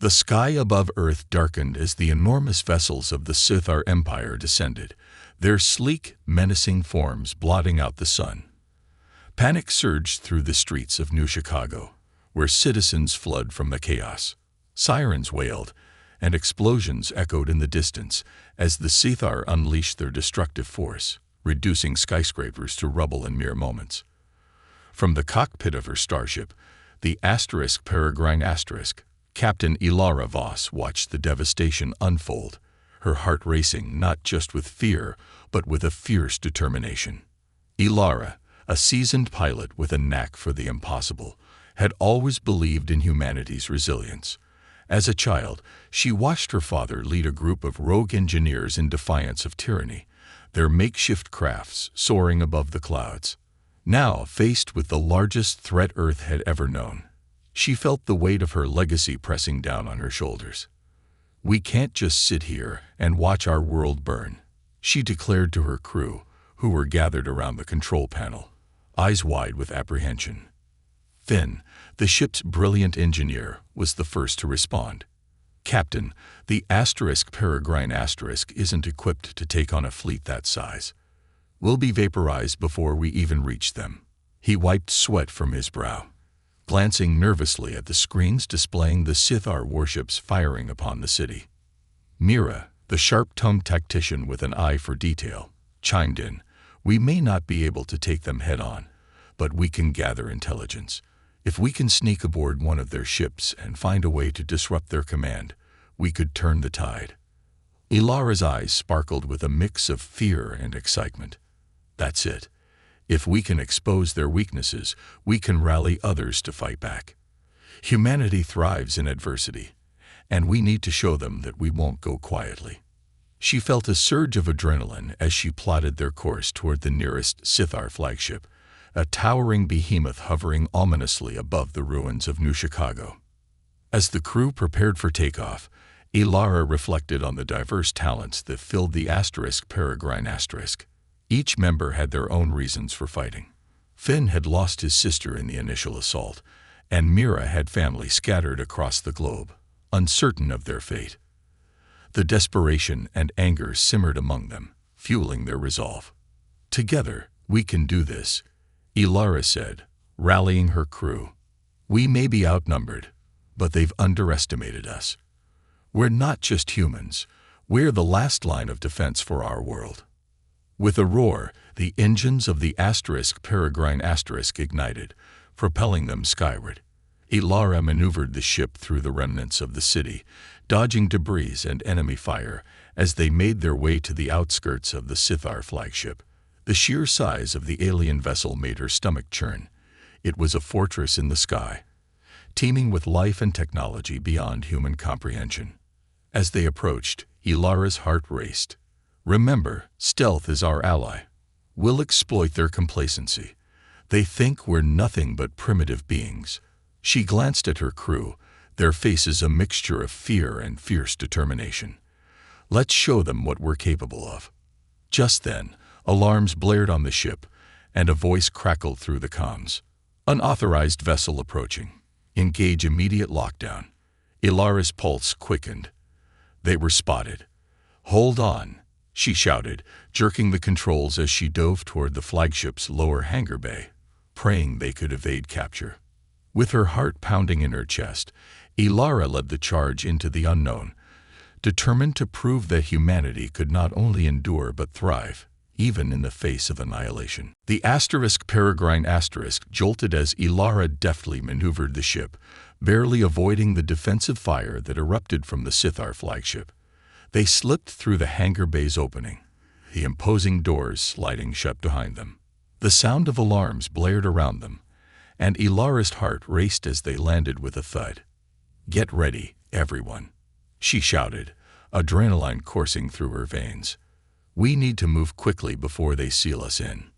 The sky above Earth darkened as the enormous vessels of the Sithar Empire descended, their sleek, menacing forms blotting out the sun. Panic surged through the streets of New Chicago, where citizens fled from the chaos. Sirens wailed, and explosions echoed in the distance as the Sithar unleashed their destructive force, reducing skyscrapers to rubble in mere moments. From the cockpit of her starship, the Peregrine Captain Ilara Voss watched the devastation unfold, her heart racing not just with fear, but with a fierce determination. Ilara, a seasoned pilot with a knack for the impossible, had always believed in humanity's resilience. As a child, she watched her father lead a group of rogue engineers in defiance of tyranny, their makeshift crafts soaring above the clouds. Now, faced with the largest threat Earth had ever known, she felt the weight of her legacy pressing down on her shoulders. "We can't just sit here and watch our world burn," she declared to her crew, who were gathered around the control panel, eyes wide with apprehension. Finn, the ship's brilliant engineer, was the first to respond. "Captain, the Peregrine isn't equipped to take on a fleet that size. We'll be vaporized before we even reach them." He wiped sweat from his brow, glancing nervously at the screens displaying the Sithar warships firing upon the city. Mira, the sharp-tongued tactician with an eye for detail, chimed in. "We may not be able to take them head-on, but we can gather intelligence. If we can sneak aboard one of their ships and find a way to disrupt their command, we could turn the tide." Ilara's eyes sparkled with a mix of fear and excitement. "That's it. If we can expose their weaknesses, we can rally others to fight back. Humanity thrives in adversity, and we need to show them that we won't go quietly." She felt a surge of adrenaline as she plotted their course toward the nearest Sithar flagship, a towering behemoth hovering ominously above the ruins of New Chicago. As the crew prepared for takeoff, Ilara reflected on the diverse talents that filled the Peregrine. Each member had their own reasons for fighting. Finn had lost his sister in the initial assault, and Mira had family scattered across the globe, uncertain of their fate. The desperation and anger simmered among them, fueling their resolve. "Together, we can do this," Ilara said, rallying her crew. "We may be outnumbered, but they've underestimated us. We're not just humans, we're the last line of defense for our world." With a roar, the engines of the Peregrine ignited, propelling them skyward. Ilara maneuvered the ship through the remnants of the city, dodging debris and enemy fire as they made their way to the outskirts of the Sithar flagship. The sheer size of the alien vessel made her stomach churn. It was a fortress in the sky, teeming with life and technology beyond human comprehension. As they approached, Ilara's heart raced. "Remember, stealth is our ally. We'll exploit their complacency. They think we're nothing but primitive beings." She glanced at her crew, their faces a mixture of fear and fierce determination. "Let's show them what we're capable of." Just then, alarms blared on the ship, and a voice crackled through the comms. "Unauthorized vessel approaching. Engage immediate lockdown." Ilara's pulse quickened. They were spotted. "Hold on," she shouted, jerking the controls as she dove toward the flagship's lower hangar bay, praying they could evade capture. With her heart pounding in her chest, Ilara led the charge into the unknown, determined to prove that humanity could not only endure but thrive, even in the face of annihilation. The Peregrine jolted as Ilara deftly maneuvered the ship, barely avoiding the defensive fire that erupted from the Sithar flagship. They slipped through the hangar bay's opening, the imposing doors sliding shut behind them. The sound of alarms blared around them, and Ilara's heart raced as they landed with a thud. "Get ready, everyone," she shouted, adrenaline coursing through her veins. "We need to move quickly before they seal us in."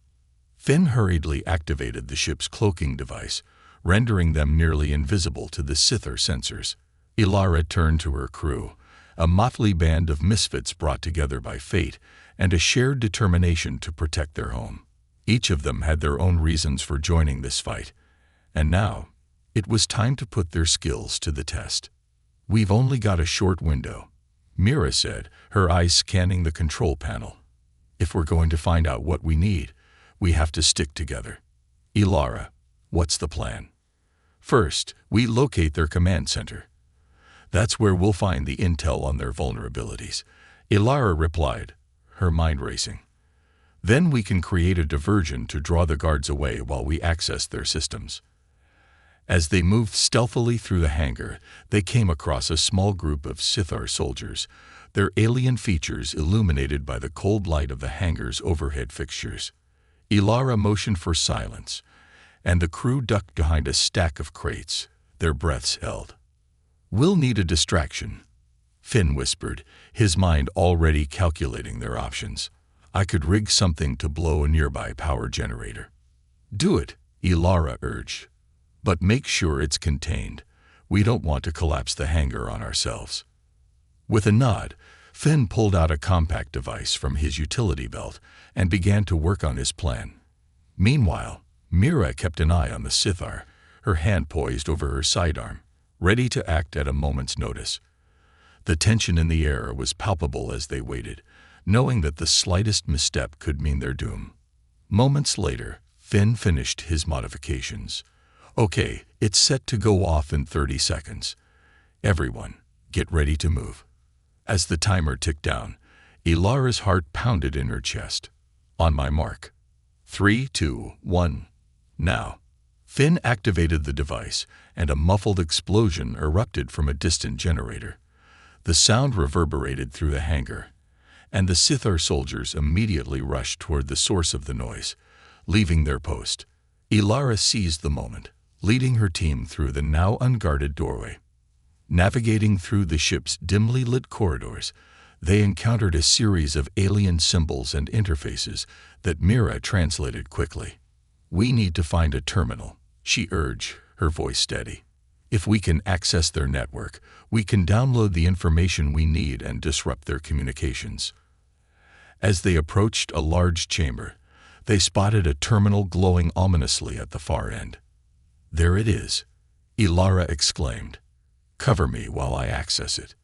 Finn hurriedly activated the ship's cloaking device, rendering them nearly invisible to the Sithar sensors. Ilara turned to her crew, a motley band of misfits brought together by fate and a shared determination to protect their home. Each of them had their own reasons for joining this fight, and now it was time to put their skills to the test. "We've only got a short window," Mira said, her eyes scanning the control panel. "If we're going to find out what we need, we have to stick together." "Ilara, what's the plan?" "First, we locate their command center. That's where we'll find the intel on their vulnerabilities," Ilara replied, her mind racing. "Then we can create a diversion to draw the guards away while we access their systems." As they moved stealthily through the hangar, they came across a small group of Sithar soldiers, their alien features illuminated by the cold light of the hangar's overhead fixtures. Ilara motioned for silence, and the crew ducked behind a stack of crates, their breaths held. "We'll need a distraction," Finn whispered, his mind already calculating their options. "I could rig something to blow a nearby power generator." "Do it," Ilara urged. "But make sure it's contained. We don't want to collapse the hangar on ourselves." With a nod, Finn pulled out a compact device from his utility belt and began to work on his plan. Meanwhile, Mira kept an eye on the Sithar, her hand poised over her sidearm, ready to act at a moment's notice. The tension in the air was palpable as they waited, knowing that the slightest misstep could mean their doom. Moments later, Finn finished his modifications. "Okay, it's set to go off in 30 seconds. Everyone, get ready to move." As the timer ticked down, Ilara's heart pounded in her chest. "On my mark. 3, 2, 1, now." Finn activated the device, and a muffled explosion erupted from a distant generator. The sound reverberated through the hangar, and the Sithar soldiers immediately rushed toward the source of the noise, leaving their post. Ilara seized the moment, leading her team through the now unguarded doorway. Navigating through the ship's dimly lit corridors, they encountered a series of alien symbols and interfaces that Mira translated quickly. "We need to find a terminal," she urged, her voice steady. "If we can access their network, we can download the information we need and disrupt their communications." As they approached a large chamber, they spotted a terminal glowing ominously at the far end. "There it is," Ilara exclaimed. "Cover me while I access it."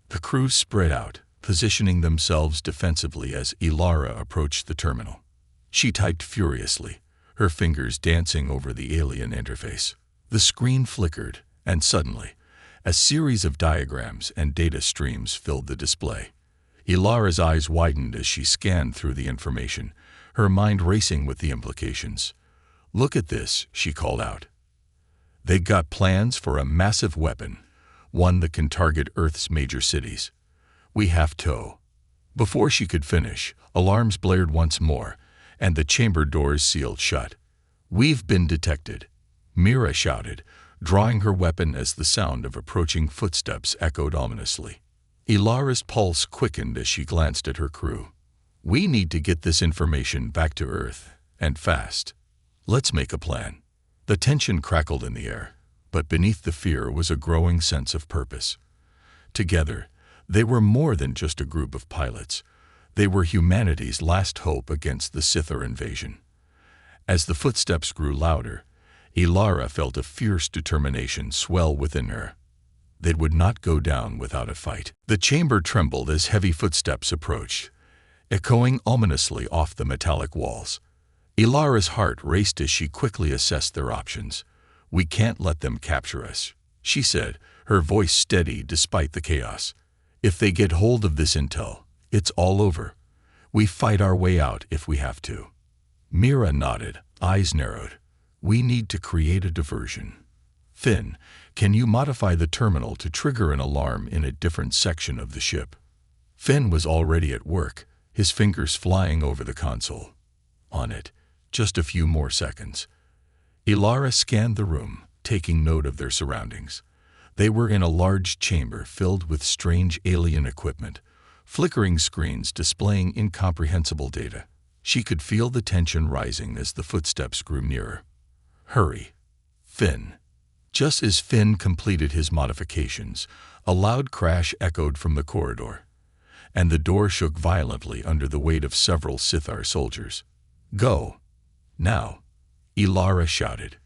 The crew spread out, positioning themselves defensively as Ilara approached the terminal. She typed furiously, her fingers dancing over the alien interface. The screen flickered, and suddenly, a series of diagrams and data streams filled the display. Ilara's eyes widened as she scanned through the information, her mind racing with the implications. "Look at this," she called out. "They've got plans for a massive weapon, one that can target Earth's major cities. We have to." Before she could finish, alarms blared once more, and the chamber doors sealed shut. "We've been detected," Mira shouted, drawing her weapon as the sound of approaching footsteps echoed ominously. Ilara's pulse quickened as she glanced at her crew. "We need to get this information back to Earth, and fast. Let's make a plan." The tension crackled in the air, but beneath the fear was a growing sense of purpose. Together, they were more than just a group of pilots. They were humanity's last hope against the Sithar invasion. As the footsteps grew louder, Ilara felt a fierce determination swell within her. They would not go down without a fight. The chamber trembled as heavy footsteps approached, echoing ominously off the metallic walls. Ilara's heart raced as she quickly assessed their options. "We can't let them capture us," she said, her voice steady despite the chaos. "If they get hold of this intel, it's all over. We fight our way out if we have to." Mira nodded, eyes narrowed. "We need to create a diversion. Finn, can you modify the terminal to trigger an alarm in a different section of the ship?" Finn was already at work, his fingers flying over the console. "On it. Just a few more seconds." Ilara scanned the room, taking note of their surroundings. They were in a large chamber filled with strange alien equipment, flickering screens displaying incomprehensible data. She could feel the tension rising as the footsteps grew nearer. "Hurry, Finn." Just as Finn completed his modifications, a loud crash echoed from the corridor, and the door shook violently under the weight of several Sithar soldiers. "Go, now," Ilara shouted.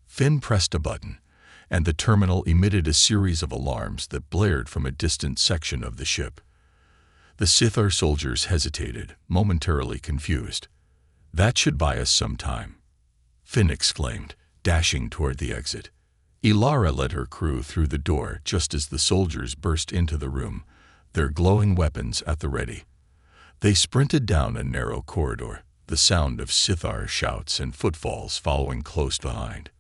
Finn pressed a button, and the terminal emitted a series of alarms that blared from a distant section of the ship. The Sithar soldiers hesitated, momentarily confused. "That should buy us some time," Finn exclaimed, dashing toward the exit. Ilara led her crew through the door just as the soldiers burst into the room, their glowing weapons at the ready. They sprinted down a narrow corridor, the sound of Sithar shouts and footfalls following close behind.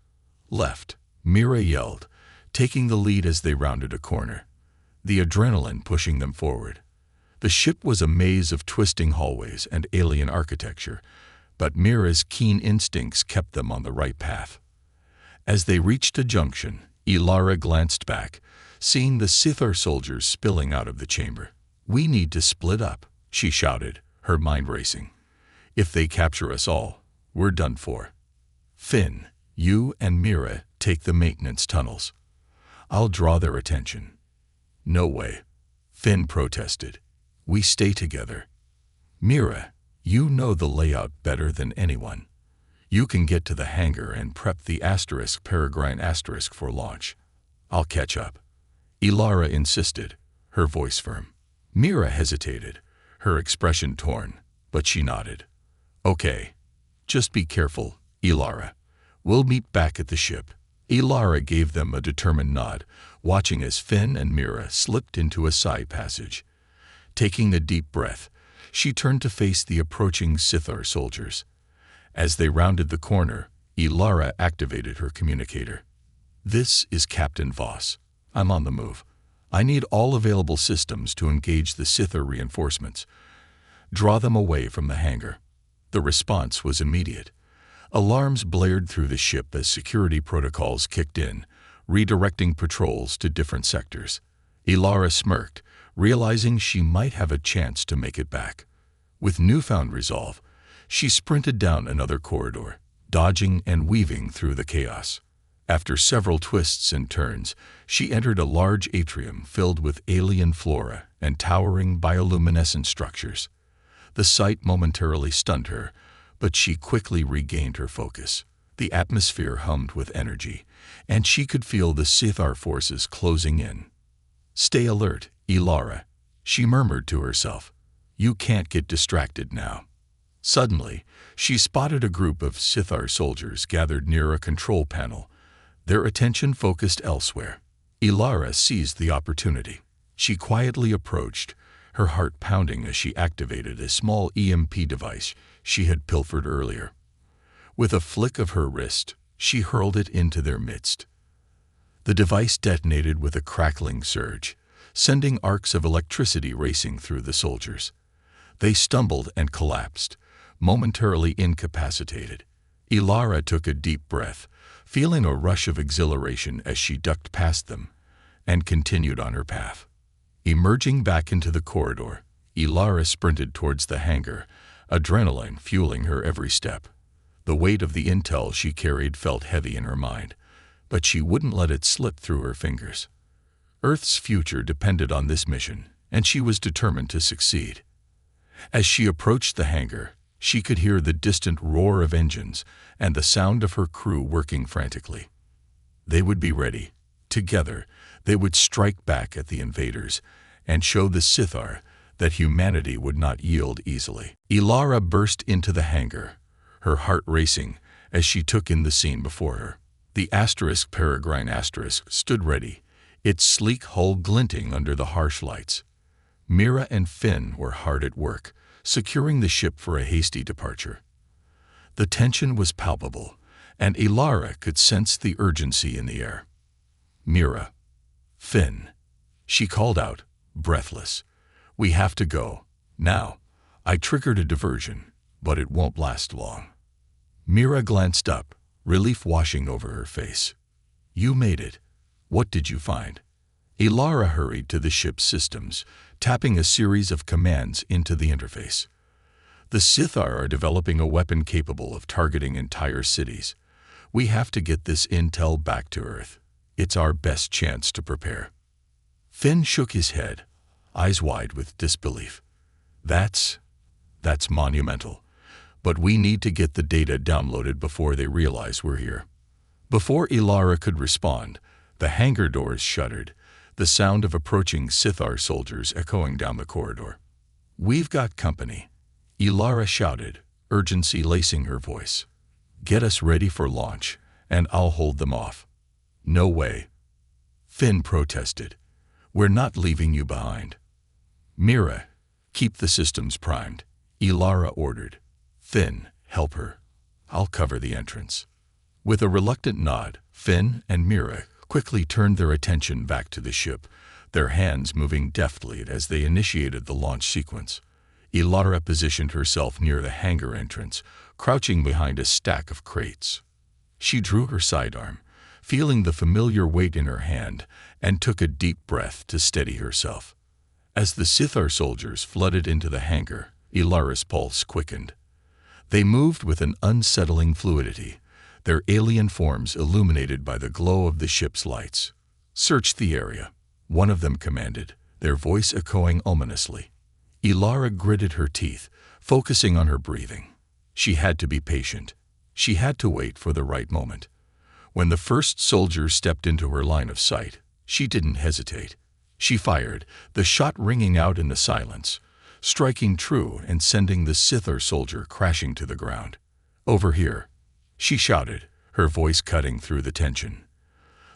"Left," Mira yelled, taking the lead as they rounded a corner, the adrenaline pushing them forward. The ship was a maze of twisting hallways and alien architecture, but Mira's keen instincts kept them on the right path. As they reached a junction, Ilara glanced back, seeing the Sithar soldiers spilling out of the chamber. "We need to split up," she shouted, her mind racing. "If they capture us all, we're done for. Finn, you and Mira take the maintenance tunnels. I'll draw their attention." "No way," Finn protested. "We stay together. Mira, you know the layout better than anyone. You can get to the hangar and prep the Peregrine for launch. I'll catch up." Ilara insisted, her voice firm. Mira hesitated, her expression torn, but she nodded. "Okay. Just be careful, Ilara. We'll meet back at the ship." Ilara gave them a determined nod, watching as Finn and Mira slipped into a side passage. Taking a deep breath, she turned to face the approaching Sithar soldiers. As they rounded the corner, Ilara activated her communicator. "This is Captain Voss. I'm on the move. I need all available systems to engage the Sithar reinforcements. Draw them away from the hangar." The response was immediate. Alarms blared through the ship as security protocols kicked in, redirecting patrols to different sectors. Ilara smirked, realizing she might have a chance to make it back. With newfound resolve, she sprinted down another corridor, dodging and weaving through the chaos. After several twists and turns, she entered a large atrium filled with alien flora and towering bioluminescent structures. The sight momentarily stunned her, but she quickly regained her focus. The atmosphere hummed with energy, and she could feel the Sithar forces closing in. "Stay alert, Ilara," she murmured to herself. "You can't get distracted now." Suddenly, she spotted a group of Sithar soldiers gathered near a control panel, their attention focused elsewhere. Ilara seized the opportunity. She quietly approached, her heart pounding as she activated a small EMP device she had pilfered earlier. With a flick of her wrist, she hurled it into their midst. The device detonated with a crackling surge, sending arcs of electricity racing through the soldiers. They stumbled and collapsed, momentarily incapacitated. Ilara took a deep breath, feeling a rush of exhilaration as she ducked past them, and continued on her path. Emerging back into the corridor, Ilara sprinted towards the hangar, adrenaline fueling her every step. The weight of the intel she carried felt heavy in her mind, but she wouldn't let it slip through her fingers. Earth's future depended on this mission, and she was determined to succeed. As she approached the hangar, she could hear the distant roar of engines and the sound of her crew working frantically. They would be ready. Together, they would strike back at the invaders and show the Sithar that humanity would not yield easily. Ilara burst into the hangar, her heart racing as she took in the scene before her. The Peregrine stood ready, its sleek hull glinting under the harsh lights. Mira and Finn were hard at work, securing the ship for a hasty departure. The tension was palpable, and Ilara could sense the urgency in the air. "Mira, Finn," she called out, breathless. "We have to go, now." I triggered a diversion, but it won't last long. Mira glanced up, relief washing over her face. "You made it. What did you find?" Ilara hurried to the ship's systems, tapping a series of commands into the interface. "The Sithar are developing a weapon capable of targeting entire cities. We have to get this intel back to Earth. It's our best chance to prepare." Finn shook his head, eyes wide with disbelief. That's monumental. But we need to get the data downloaded before they realize we're here." Before Ilara could respond, The hangar doors shuddered, the sound of approaching Sithar soldiers echoing down the corridor. "We've got company," Ilara shouted, urgency lacing her voice. "Get us ready for launch, and I'll hold them off." "No way," Finn protested. "We're not leaving you behind." "Mira, keep the systems primed," Ilara ordered. "Finn, help her. I'll cover the entrance." With a reluctant nod, Finn and Mira quickly turned their attention back to the ship, their hands moving deftly as they initiated the launch sequence. Ilara positioned herself near the hangar entrance, crouching behind a stack of crates. She drew her sidearm, feeling the familiar weight in her hand, and took a deep breath to steady herself. As the Sithar soldiers flooded into the hangar, Ilara's pulse quickened. They moved with an unsettling fluidity, their alien forms illuminated by the glow of the ship's lights. "Search the area," one of them commanded, their voice echoing ominously. Ilara gritted her teeth, focusing on her breathing. She had to be patient. She had to wait for the right moment. When the first soldier stepped into her line of sight, she didn't hesitate. She fired, the shot ringing out in the silence, striking true and sending the Sithar soldier crashing to the ground. "Over here," she shouted, her voice cutting through the tension.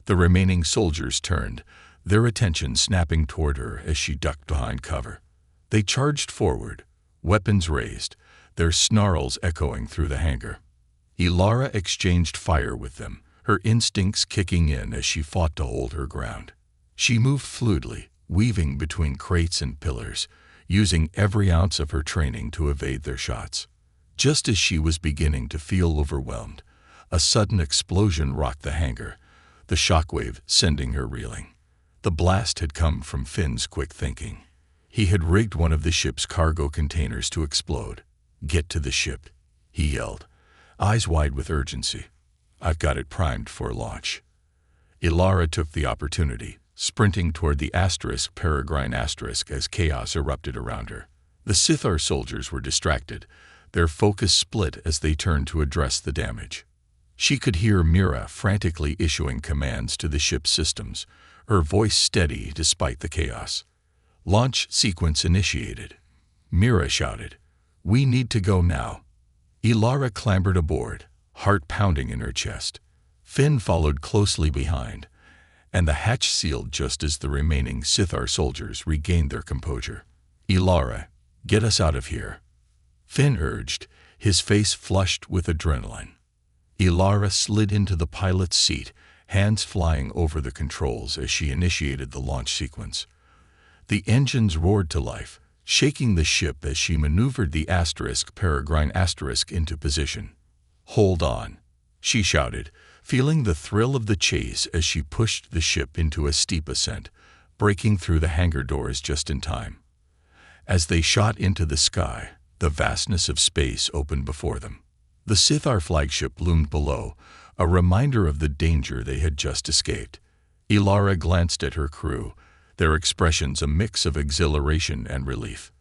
The remaining soldiers turned, their attention snapping toward her as she ducked behind cover. They charged forward, weapons raised, their snarls echoing through the hangar. Ilara exchanged fire with them, her instincts kicking in as she fought to hold her ground. She moved fluidly, weaving between crates and pillars, using every ounce of her training to evade their shots. Just as she was beginning to feel overwhelmed, a sudden explosion rocked the hangar, the shockwave sending her reeling. The blast had come from Finn's quick thinking. He had rigged one of the ship's cargo containers to explode. "Get to the ship," he yelled, eyes wide with urgency. "I've got it primed for launch." Ilara took the opportunity, sprinting toward the Peregrine as chaos erupted around her. The Sithar soldiers were distracted, their focus split as they turned to address the damage. She could hear Mira frantically issuing commands to the ship's systems, her voice steady despite the chaos. "Launch sequence initiated," Mira shouted. "We need to go now." Ilara clambered aboard, heart pounding in her chest. Finn followed closely behind, and the hatch sealed just as the remaining Sithar soldiers regained their composure. "Ilara, get us out of here," Finn urged, his face flushed with adrenaline. Ilara slid into the pilot's seat, hands flying over the controls as she initiated the launch sequence. The engines roared to life, shaking the ship as she maneuvered the Peregrine into position. "Hold on," she shouted, feeling the thrill of the chase as she pushed the ship into a steep ascent, breaking through the hangar doors just in time. As they shot into the sky, the vastness of space opened before them. The Sithar flagship loomed below, a reminder of the danger they had just escaped. Ilara glanced at her crew, their expressions a mix of exhilaration and relief.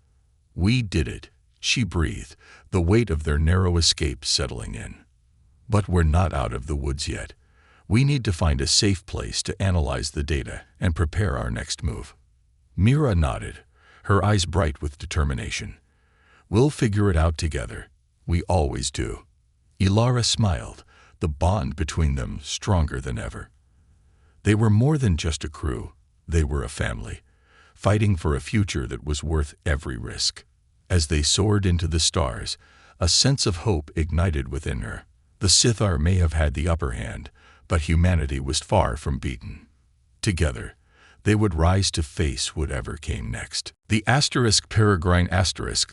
"We did it," she breathed, the weight of their narrow escape settling in. "But we're not out of the woods yet. We need to find a safe place to analyze the data and prepare our next move." Mira nodded, her eyes bright with determination. "We'll figure it out together. We always do." Ilara smiled, the bond between them stronger than ever. They were more than just a crew. They were a family, fighting for a future that was worth every risk. As they soared into the stars, a sense of hope ignited within her. The Sithar may have had the upper hand, but humanity was far from beaten. Together, they would rise to face whatever came next. The Peregrine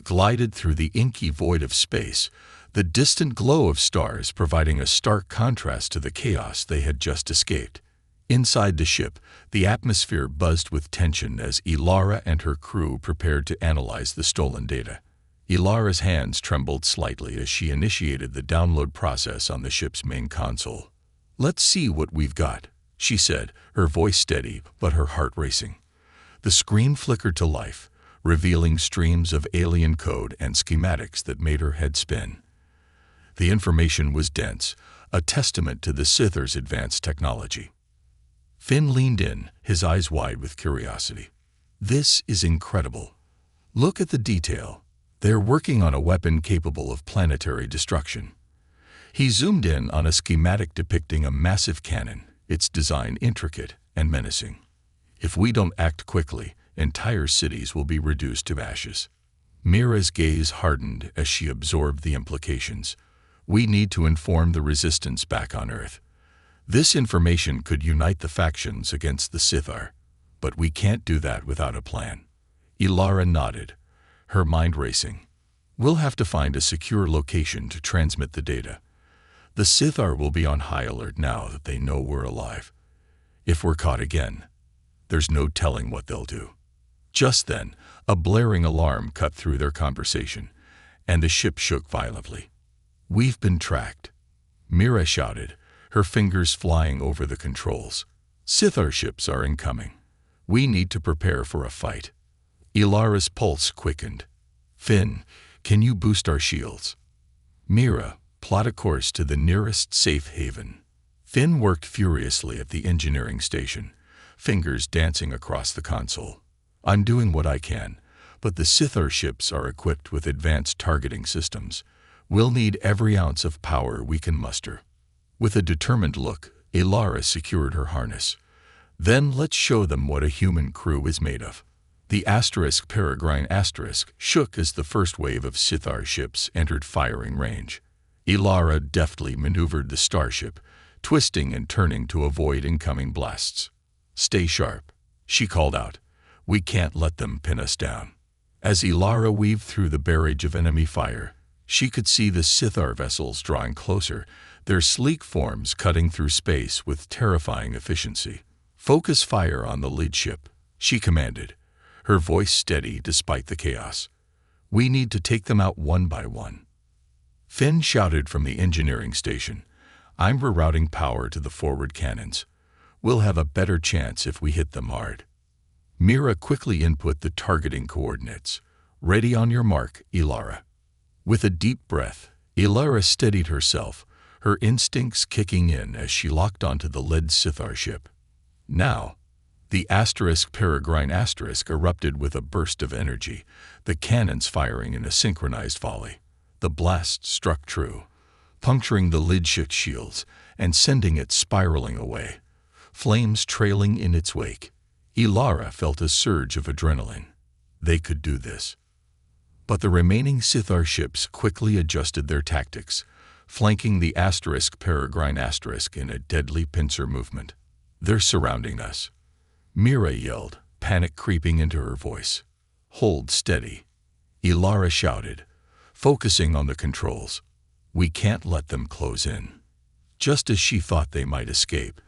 glided through the inky void of space, the distant glow of stars providing a stark contrast to the chaos they had just escaped. Inside the ship, the atmosphere buzzed with tension as Ilara and her crew prepared to analyze the stolen data. Ilara's hands trembled slightly as she initiated the download process on the ship's main console. "Let's see what we've got," she said, her voice steady but her heart racing. The screen flickered to life, revealing streams of alien code and schematics that made her head spin. The information was dense, a testament to the Sithars' advanced technology. Finn leaned in, his eyes wide with curiosity. This is incredible. Look at the detail. They're working on a weapon capable of planetary destruction. He zoomed in on a schematic depicting a massive cannon, its design intricate and menacing. If we don't act quickly, entire cities will be reduced to ashes. Mira's gaze hardened as she absorbed the implications. We need to inform the resistance back on Earth. This information could unite the factions against the Sithar, but we can't do that without a plan. Ilara nodded, her mind racing. We'll have to find a secure location to transmit the data. The Sithar will be on high alert now that they know we're alive. If we're caught again, there's no telling what they'll do. Just then, a blaring alarm cut through their conversation, and the ship shook violently. We've been tracked, Mira shouted, her fingers flying over the controls. Sithar ships are incoming. We need to prepare for a fight. Ilara's pulse quickened. Finn, can you boost our shields? Mira, plot a course to the nearest safe haven. Finn worked furiously at the engineering station, fingers dancing across the console. I'm doing what I can, but the Sithar ships are equipped with advanced targeting systems. We'll need every ounce of power we can muster. With a determined look, Ilara secured her harness. Then let's show them what a human crew is made of. The Peregrine shook as the first wave of Sithar ships entered firing range. Ilara deftly maneuvered the Starship, twisting and turning to avoid incoming blasts. Stay sharp, she called out. We can't let them pin us down. As Ilara weaved through the barrage of enemy fire, she could see the Sithar vessels drawing closer, their sleek forms cutting through space with terrifying efficiency. Focus fire on the lead ship, she commanded, her voice steady despite the chaos. We need to take them out one by one. Finn shouted from the engineering station. I'm rerouting power to the forward cannons. We'll have a better chance if we hit them hard. Mira quickly input the targeting coordinates. Ready on your mark, Ilara. With a deep breath, Ilara steadied herself, her instincts kicking in as she locked onto the lead Sithar ship. Now, the Peregrine erupted with a burst of energy, the cannons firing in a synchronized volley. The blast struck true, puncturing the lead ship's shields and sending it spiraling away, flames trailing in its wake. Ilara felt a surge of adrenaline. They could do this. But the remaining Sithar ships quickly adjusted their tactics, flanking the Peregrine in a deadly pincer movement. They're surrounding us, Mira yelled, panic creeping into her voice. Hold steady, Ilara shouted, focusing on the controls. We can't let them close in. Just as she thought they might escape,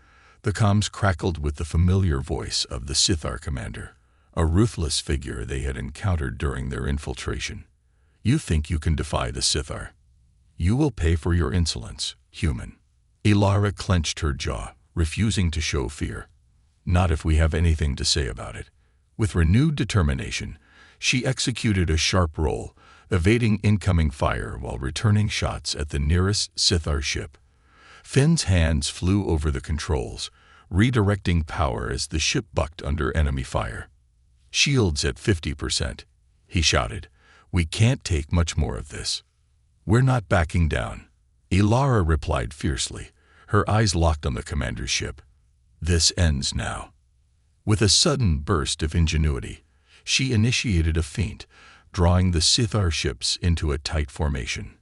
the comms crackled with the familiar voice of the Sithar commander, a ruthless figure they had encountered during their infiltration. You think you can defy the Sithar? You will pay for your insolence, human. Ilara clenched her jaw, refusing to show fear. Not if we have anything to say about it. With renewed determination, she executed a sharp roll, evading incoming fire while returning shots at the nearest Sithar ship. Finn's hands flew over the controls, redirecting power as the ship bucked under enemy fire. Shields at 50%, he shouted. We can't take much more of this. We're not backing down, Ilara replied fiercely, her eyes locked on the commander's ship. This ends now. With a sudden burst of ingenuity, she initiated a feint, drawing the Sithar ships into a tight formation.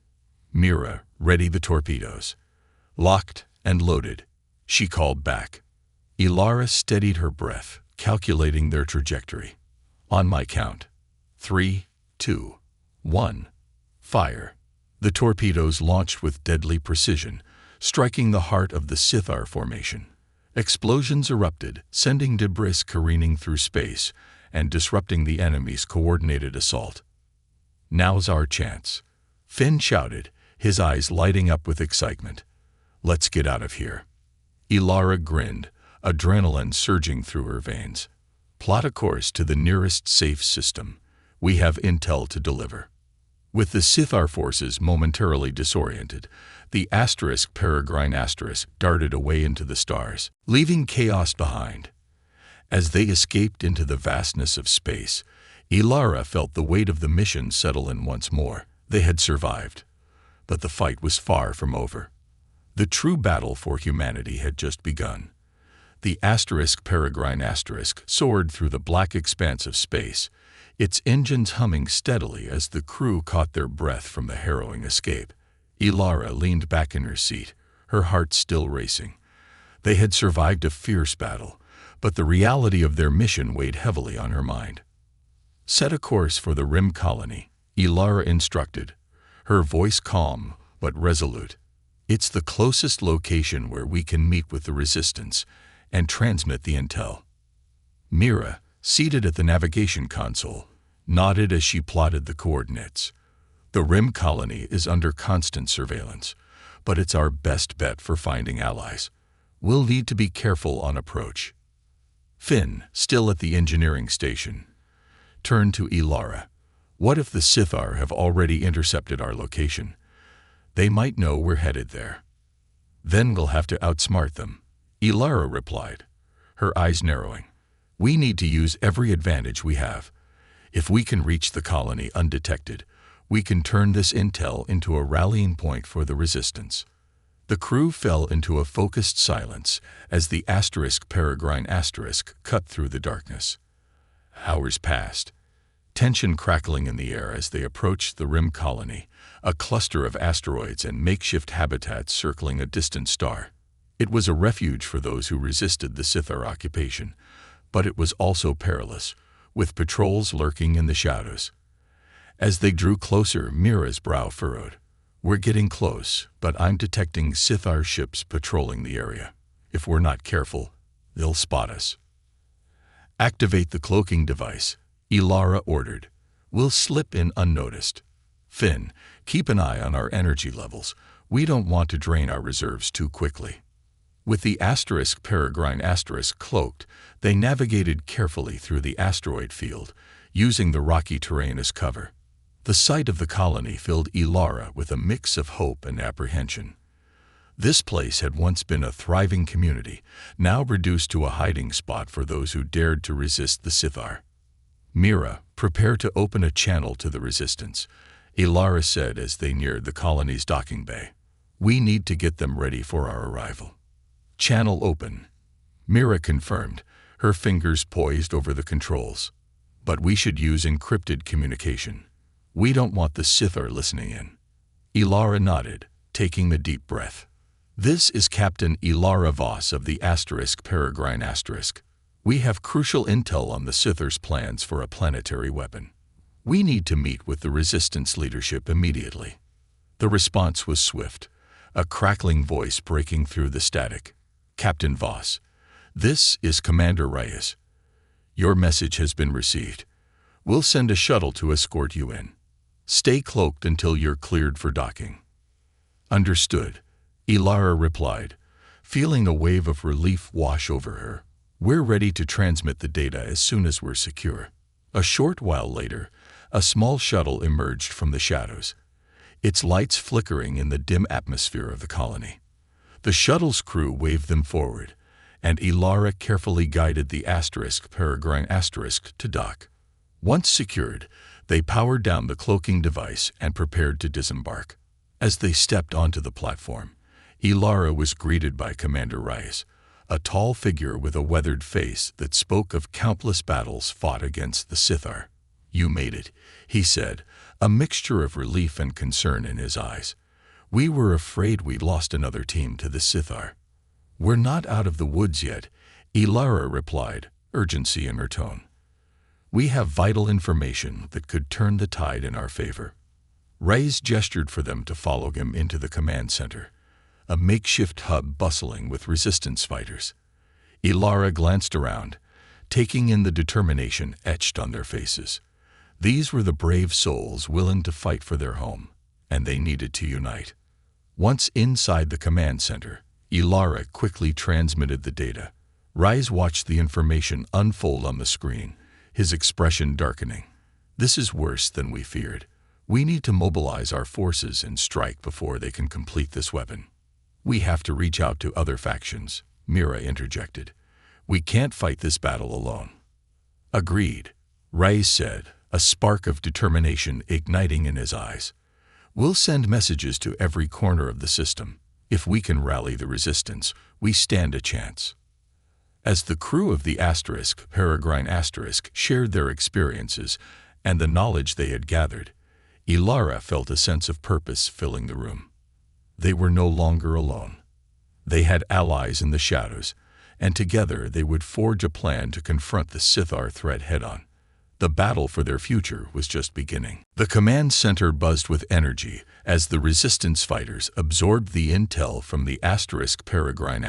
Mira, ready the torpedoes. Locked and loaded, she called back. Ilara steadied her breath, calculating their trajectory. On my count. 3, 2, 1. Fire. The torpedoes launched with deadly precision, striking the heart of the Sithar formation. Explosions erupted, sending debris careening through space and disrupting the enemy's coordinated assault. Now's our chance, Finn shouted, his eyes lighting up with excitement. Let's get out of here. Ilara grinned, adrenaline surging through her veins. Plot a course to the nearest safe system. We have intel to deliver. With the Sithar forces momentarily disoriented, the Peregrine darted away into the stars, leaving chaos behind. As they escaped into the vastness of space, Ilara felt the weight of the mission settle in once more. They had survived, but the fight was far from over. The true battle for humanity had just begun. The Peregrine soared through the black expanse of space, its engines humming steadily as the crew caught their breath from the harrowing escape. Ilara leaned back in her seat, her heart still racing. They had survived a fierce battle, but the reality of their mission weighed heavily on her mind. Set a course for the Rim colony, Ilara instructed, her voice calm but resolute. It's the closest location where we can meet with the Resistance and transmit the intel. Mira, seated at the navigation console, nodded as she plotted the coordinates. The Rim colony is under constant surveillance, but it's our best bet for finding allies. We'll need to be careful on approach. Finn, still at the engineering station, turned to Ilara. What if the Sithar have already intercepted our location? They might know we're headed there. Then we'll have to outsmart them, Ilara replied, her eyes narrowing. We need to use every advantage we have. If we can reach the colony undetected, we can turn this intel into a rallying point for the Resistance. The crew fell into a focused silence as the Peregrine cut through the darkness. Hours passed, tension crackling in the air as they approached the Rim colony, a cluster of asteroids and makeshift habitats circling a distant star. It was a refuge for those who resisted the Sithar occupation, but it was also perilous, with patrols lurking in the shadows. As they drew closer, Mira's brow furrowed. We're getting close, but I'm detecting Sithar ships patrolling the area. If we're not careful, they'll spot us. Activate the cloaking device, Ilara ordered. We'll slip in unnoticed. Finn, keep an eye on our energy levels. We don't want to drain our reserves too quickly. With the Peregrine cloaked, they navigated carefully through the asteroid field, using the rocky terrain as cover. The sight of the colony filled Ilara with a mix of hope and apprehension. This place had once been a thriving community, now reduced to a hiding spot for those who dared to resist the Sithar. Mira, prepare to open a channel to the Resistance, Ilara said as they neared the colony's docking bay. We need to get them ready for our arrival. Channel open, Mira confirmed, her fingers poised over the controls. But we should use encrypted communication. We don't want the Sithar listening in. Ilara nodded, taking a deep breath. This is Captain Ilara Voss of the Peregrine *. We have crucial intel on the Sithar's plans for a planetary weapon. We need to meet with the Resistance leadership immediately. The response was swift, a crackling voice breaking through the static. Captain Voss, this is Commander Reyes. Your message has been received. We'll send a shuttle to escort you in. Stay cloaked until you're cleared for docking. Understood, Ilara replied, feeling a wave of relief wash over her. We're ready to transmit the data as soon as we're secure. A short while later, a small shuttle emerged from the shadows, its lights flickering in the dim atmosphere of the colony. The shuttle's crew waved them forward, and Ilara carefully guided the Peregrine to dock. Once secured, they powered down the cloaking device and prepared to disembark. As they stepped onto the platform, Ilara was greeted by Commander Reyes, a tall figure with a weathered face that spoke of countless battles fought against the Sithar. You made it, he said, a mixture of relief and concern in his eyes. We were afraid we'd lost another team to the Sithar. We're not out of the woods yet, Ilara replied, urgency in her tone. We have vital information that could turn the tide in our favor. Reyes gestured for them to follow him into the command center, a makeshift hub bustling with Resistance fighters. Ilara glanced around, taking in the determination etched on their faces. These were the brave souls willing to fight for their home, and they needed to unite. Once inside the command center, Ilara quickly transmitted the data. Reyes watched the information unfold on the screen, his expression darkening. This is worse than we feared. We need to mobilize our forces and strike before they can complete this weapon. We have to reach out to other factions, Mira interjected. We can't fight this battle alone. Agreed, Reyes said, a spark of determination igniting in his eyes. We'll send messages to every corner of the system. If we can rally the resistance, we stand a chance. As the crew of the Peregrine shared their experiences and the knowledge they had gathered, Ilara felt a sense of purpose filling the room. They were no longer alone. They had allies in the shadows, and together they would forge a plan to confront the Sithar threat head-on. The battle for their future was just beginning. The command center buzzed with energy as the resistance fighters absorbed the intel from the Peregrine.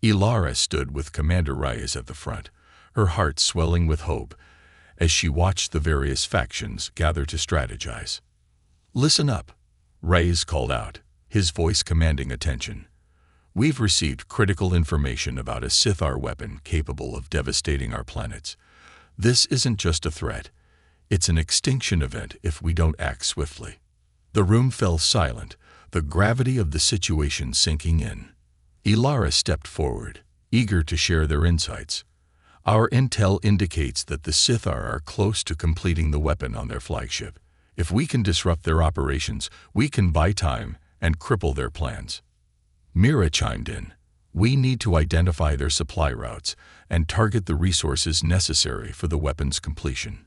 Ilara stood with Commander Reyes at the front, her heart swelling with hope as she watched the various factions gather to strategize. Listen up, Reyes called out, his voice commanding attention. We've received critical information about a Sithar weapon capable of devastating our planets. This isn't just a threat. It's an extinction event if we don't act swiftly. The room fell silent, the gravity of the situation sinking in. Ilara stepped forward, eager to share their insights. Our intel indicates that the Sithar are close to completing the weapon on their flagship. If we can disrupt their operations, we can buy time and cripple their plans. Mira chimed in. We need to identify their supply routes and target the resources necessary for the weapon's completion.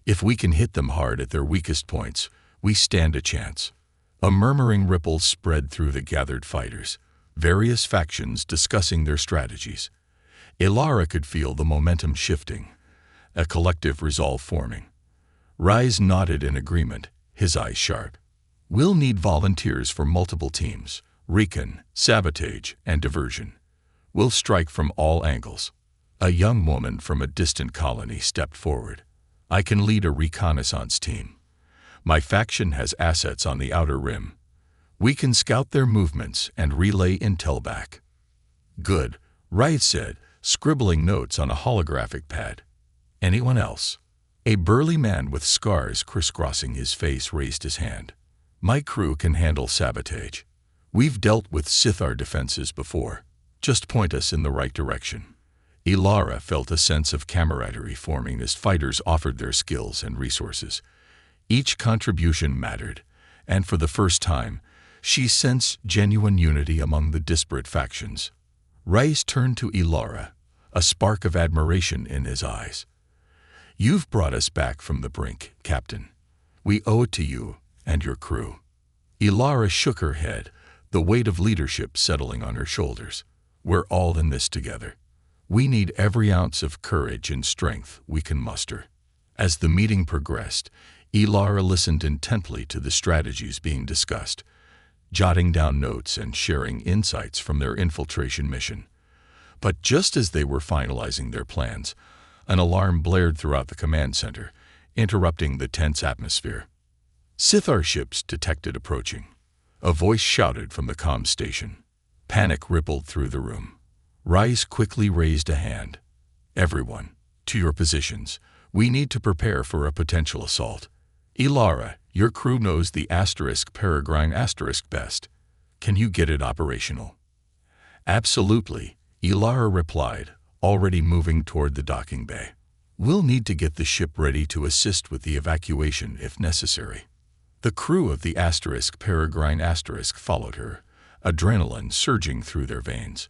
If we can hit them hard at their weakest points, we stand a chance. A murmuring ripple spread through the gathered fighters, various factions discussing their strategies. Ilara could feel the momentum shifting, a collective resolve forming. Reyes nodded in agreement, his eyes sharp. We'll need volunteers for multiple teams: recon, sabotage, and diversion. We'll strike from all angles. A young woman from a distant colony stepped forward. I can lead a reconnaissance team. My faction has assets on the outer rim. We can scout their movements and relay intel back. Good, Reyes said, scribbling notes on a holographic pad. Anyone else? A burly man with scars crisscrossing his face raised his hand. My crew can handle sabotage. We've dealt with Sithar defenses before. Just point us in the right direction. Ilara felt a sense of camaraderie forming as fighters offered their skills and resources. Each contribution mattered, and for the first time, she sensed genuine unity among the disparate factions. Reyes turned to Ilara, a spark of admiration in his eyes. You've brought us back from the brink, Captain. We owe it to you and your crew. Ilara shook her head, the weight of leadership settling on her shoulders. We're all in this together. We need every ounce of courage and strength we can muster. As the meeting progressed, Ilara listened intently to the strategies being discussed, jotting down notes and sharing insights from their infiltration mission. But just as they were finalizing their plans, an alarm blared throughout the command center, interrupting the tense atmosphere. Sithar ships detected approaching. A voice shouted from the comm station. Panic rippled through the room. Reyes quickly raised a hand. Everyone, to your positions. We need to prepare for a potential assault. Ilara, your crew knows the Peregrine best. Can you get it operational? Absolutely, Ilara replied, already moving toward the docking bay. We'll need to get the ship ready to assist with the evacuation if necessary. The crew of the Peregrine followed her, adrenaline surging through their veins.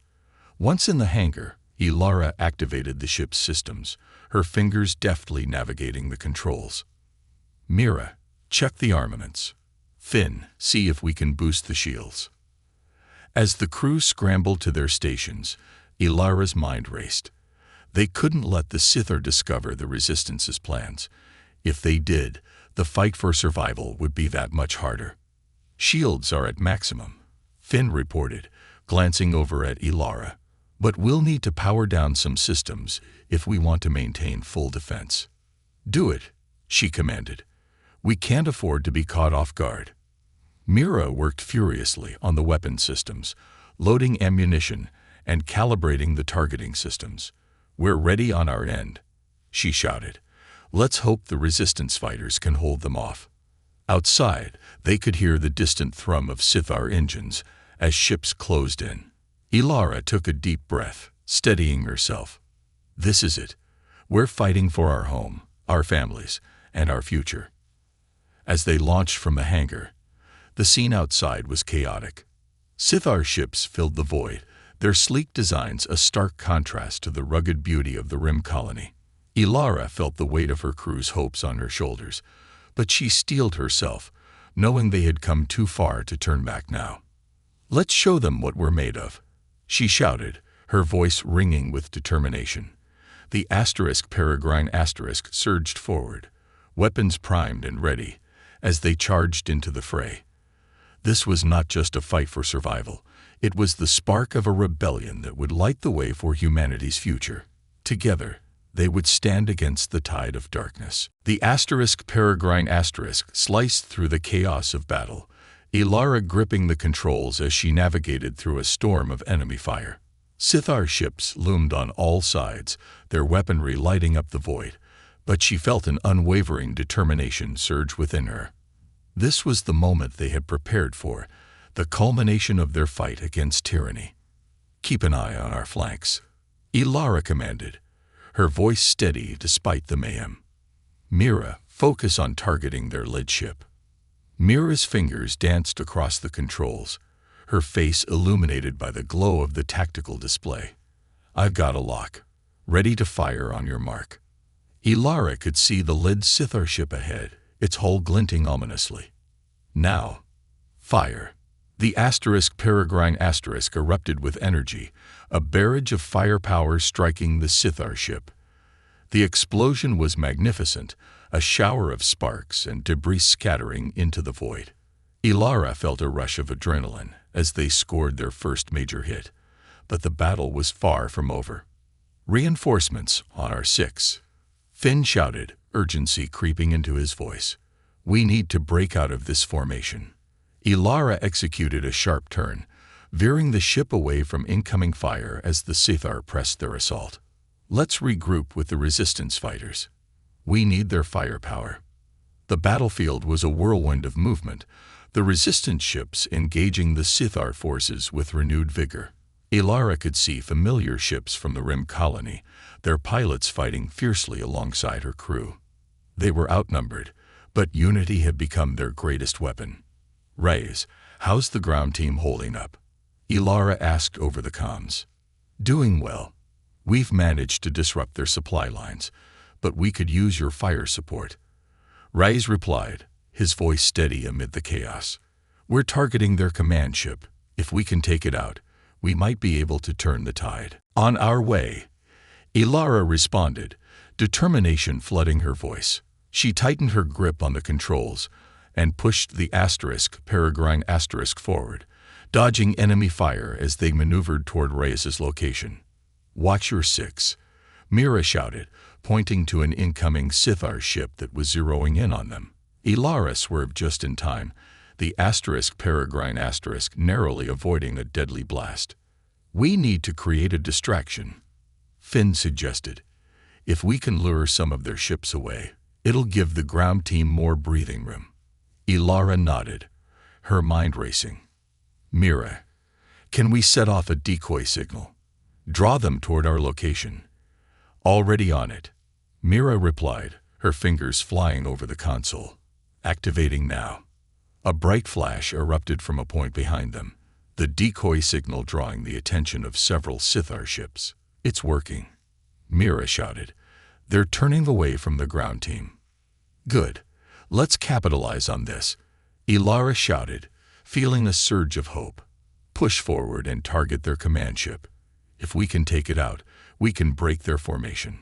Once in the hangar, Ilara activated the ship's systems, her fingers deftly navigating the controls. Mira, check the armaments. Finn, see if we can boost the shields. As the crew scrambled to their stations, Ilara's mind raced. They couldn't let the Sithar discover the Resistance's plans. If they did, the fight for survival would be that much harder. Shields are at maximum, Finn reported, glancing over at Ilara. But we'll need to power down some systems if we want to maintain full defense. Do it, she commanded. We can't afford to be caught off guard. Mira worked furiously on the weapon systems, loading ammunition and calibrating the targeting systems. We're ready on our end, she shouted. Let's hope the resistance fighters can hold them off. Outside, they could hear the distant thrum of Sithar engines as ships closed in. Ilara took a deep breath, steadying herself. This is it. We're fighting for our home, our families, and our future. As they launched from the hangar, the scene outside was chaotic. Sithar ships filled the void, their sleek designs a stark contrast to the rugged beauty of the Rim colony. Ilara felt the weight of her crew's hopes on her shoulders, but she steeled herself, knowing they had come too far to turn back now. "Let's show them what we're made of," she shouted, her voice ringing with determination. The Peregrine surged forward, weapons primed and ready, as they charged into the fray. This was not just a fight for survival. It was the spark of a rebellion that would light the way for humanity's future. Together, they would stand against the tide of darkness. The Peregrine sliced through the chaos of battle, Ilara gripping the controls as she navigated through a storm of enemy fire. Sithar ships loomed on all sides, their weaponry lighting up the void, but she felt an unwavering determination surge within her. This was the moment they had prepared for, the culmination of their fight against tyranny. "Keep an eye on our flanks," Ilara commanded, her voice steady despite the mayhem. "Mira, focus on targeting their lead ship." Mira's fingers danced across the controls, her face illuminated by the glow of the tactical display. "I've got a lock. Ready to fire on your mark." Ilara could see the lead Sithar ship ahead, its hull glinting ominously. "Now, fire." The Peregrine erupted with energy, a barrage of firepower striking the Sithar ship. The explosion was magnificent, a shower of sparks and debris scattering into the void. Ilara felt a rush of adrenaline as they scored their first major hit, but the battle was far from over. "Reinforcements on our 6. Finn shouted, urgency creeping into his voice. "We need to break out of this formation." Ilara executed a sharp turn, veering the ship away from incoming fire as the Sithar pressed their assault. "Let's regroup with the resistance fighters. We need their firepower." The battlefield was a whirlwind of movement, the resistance ships engaging the Sithar forces with renewed vigor. Ilara could see familiar ships from the Rim colony, their pilots fighting fiercely alongside her crew. They were outnumbered, but unity had become their greatest weapon. "Rays, how's the ground team holding up?" Ilara asked over the comms. "Doing well. We've managed to disrupt their supply lines, but we could use your fire support." Rays replied, his voice steady amid the chaos. "We're targeting their command ship. If we can take it out, we might be able to turn the tide." "On our way," Ilara responded, determination flooding her voice. She tightened her grip on the controls and pushed the Peregrine forward, dodging enemy fire as they maneuvered toward Reyes's location. "Watch your 6, Mira shouted, pointing to an incoming Sithar ship that was zeroing in on them. Ilara swerved just in time, the Peregrine narrowly avoiding a deadly blast. "We need to create a distraction," Finn suggested. "If we can lure some of their ships away, it'll give the ground team more breathing room." Ilara nodded, her mind racing. "Mira, can we set off a decoy signal? Draw them toward our location." "Already on it," Mira replied, her fingers flying over the console. "Activating now." A bright flash erupted from a point behind them, the decoy signal drawing the attention of several Sithar ships. "It's working," Mira shouted. "They're turning away from the ground team." "Good. Let's capitalize on this," Ilara shouted, feeling a surge of hope. "Push forward and target their command ship. If we can take it out, we can break their formation."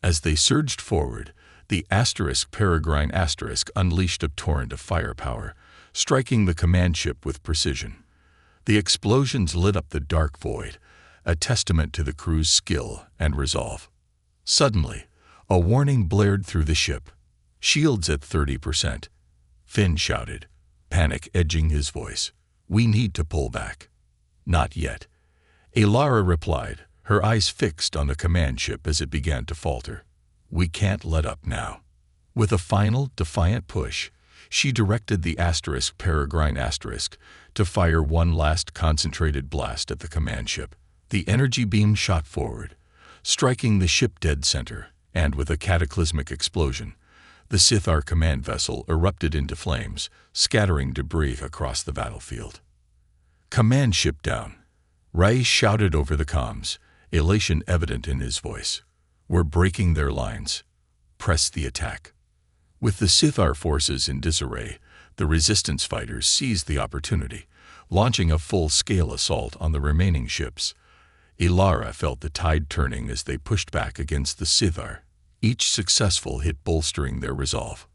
As they surged forward, the Peregrine unleashed a torrent of firepower, striking the command ship with precision. The explosions lit up the dark void, a testament to the crew's skill and resolve. Suddenly, a warning blared through the ship. "Shields at 30%. Finn shouted, panic edging his voice. "We need to pull back." "Not yet," Ilara replied, her eyes fixed on the command ship as it began to falter. "We can't let up now." With a final, defiant push, She directed the Peregrine to fire one last concentrated blast at the command ship. The energy beam shot forward, striking the ship dead center, and with a cataclysmic explosion, the Sithar command vessel erupted into flames, scattering debris across the battlefield. "Command ship down," Rai shouted over the comms, elation evident in his voice. "We're breaking their lines. Press the attack." With the Sithar forces in disarray, the resistance fighters seized the opportunity, launching a full-scale assault on the remaining ships. Ilara felt the tide turning as they pushed back against the Sithar, each successful hit bolstering their resolve.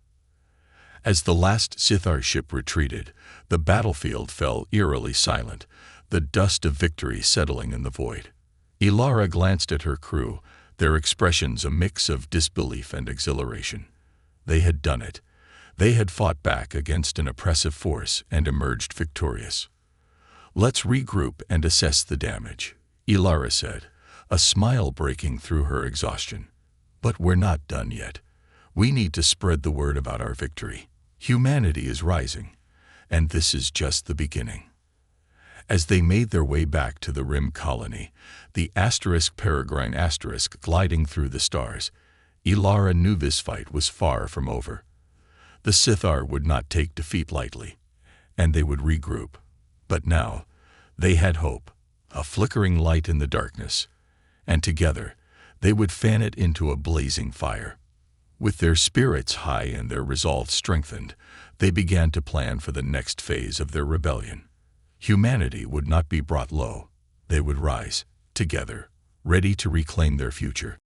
As the last Sithar ship retreated, the battlefield fell eerily silent, the dust of victory settling in the void. Ilara glanced at her crew, their expressions a mix of disbelief and exhilaration. They had done it. They had fought back against an oppressive force and emerged victorious. "Let's regroup and assess the damage," Ilara said, a smile breaking through her exhaustion. "But we're not done yet. We need to spread the word about our victory. Humanity is rising, and this is just the beginning." As they made their way back to the Rim colony, the Peregrine gliding through the stars, Ilara knew this fight was far from over. The Sithar would not take defeat lightly, and they would regroup. But now, they had hope, a flickering light in the darkness, and together, they would fan it into a blazing fire. With their spirits high and their resolve strengthened, they began to plan for the next phase of their rebellion. Humanity would not be brought low. They would rise, together, ready to reclaim their future.